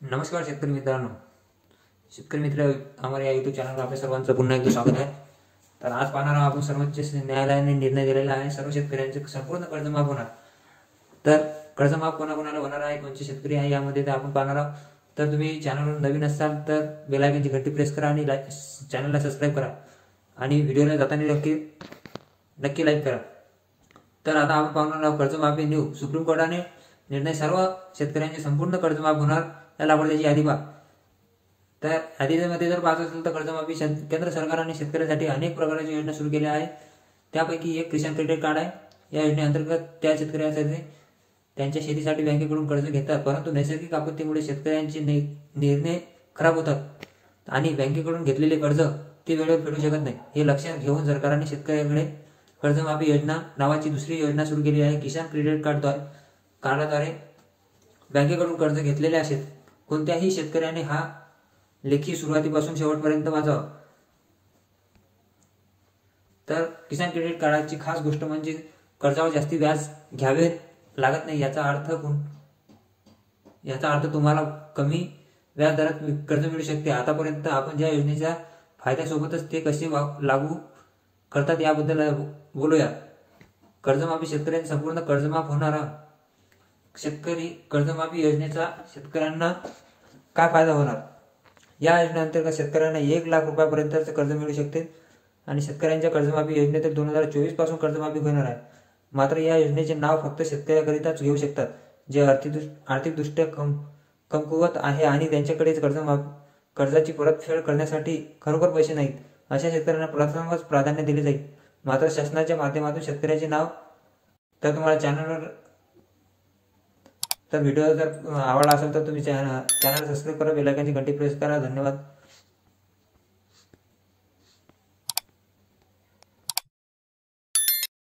नमस्कार शेतकरी मित्रांनो, शेतकरी मित्र हमारे या यूट्यूब चॅनलवर आपल्या सर्वांचं पुन्हा एकदा स्वागत आहे। तर आज पाहणार आहोत आपण सर्वोच्च न्यायालयाने निर्णय दिलेला आहे सर्व शेतकऱ्यांचे संपूर्ण कर्ज माफ होणार। तर कर्ज माफ कोणाकोणाला होणार आहे, कोणते शेतकरी आहे यामध्ये ते आपण पाहणार आहोत। तर तुम्ही चॅनलवर नवीन असाल तर बेल आयकॉनची घंटी प्रेस करा आणि चॅनलला सबस्क्राइब करा आणि व्हिडिओला जाताना नक्की लाईक करा। तर आता आपण पाहणार आहोत कर्जमाफी न्यू सुप्रीम कोर्टाने निर्णय सर्व शेतकऱ्यांचे संपूर्ण कर्ज माफ होणार याला आपण त्याची यादी पहा। तर यादीमध्ये जर पाहत असेल तर कर्जमाफी केंद्र सरकारने शेतकऱ्यांसाठी अनेक प्रकारच्या योजना सुरू केल्या आहेत। त्यापैकी एक किसान क्रेडिट कार्ड आहे। या योजनेअंतर्गत त्या शेतकऱ्यांसाठी त्यांच्या शेतीसाठी बँकेकडून कर्ज घेतात, परंतु नैसर्गिक आपत्तीमुळे शेतकऱ्यांचे निर्णय खराब होतात आणि बँकेकडून घेतलेले कर्ज ते वेळेवर फेडू शकत नाही। हे लक्षात घेऊन सरकारने शेतकऱ्यांकडे कर्जमाफी योजना नावाची दुसरी योजना सुरू केली आहे। किसान क्रेडिट कार्डाद्वारे बँकेकडून कर्ज घेतलेले असेल कोणत्याही शेतकऱ्याने हा लेखी सुरुवातीपासून शेवटपर्यंत वाचावा। तर किसान क्रेडिट कार्डाची खास गोष्ट म्हणजे कर्जावर जास्ती व्याज घ्यावे लागत नाही। याचा अर्थ तुम्हाला कमी व्याज दरात कर्ज मिळू शकते। आतापर्यंत आपण ज्या योजनेच्या फायद्यासोबतच ते कसे लागू करतात याबद्दल बोलूया। कर्जमाफी शेतकऱ्यांचे संपूर्ण कर्जमाफ होणारा शेतकरी कर्जमाफी योजनेचा शेतकऱ्यांना काय फायदा होणार। या योजनेअंतर्गत शेतकऱ्यांना 1 लाख रुपयापर्यंतचे कर्ज मिळू शकते आणि शेतकऱ्यांच्या कर्जमाफी योजनेतील 2024 पासून कर्जमाफी होणार आहे। मात्र या योजनेचे नाव फक्त शेतकऱ्याकरिताच घेऊ शकतात जे आर्थिकदृष्ट्या कमकुवत आहे आणि त्यांच्याकडे कर्जाची परतफेड करण्यासाठी खरोखर पैसे नाहीत। अशा शेतकऱ्यांना प्रथमच प्राधान्य दिले जाईल। मात्र शासनाच्या माध्यमातून शेतकऱ्याचे नाव तर तुम्हाला चॅनलवर व्हिडिओ जर आवडला असेल तर तुम्ही चॅनल सबस्क्राइब करा, बेल आयकॉनची घंटी प्रेस करा। धन्यवाद।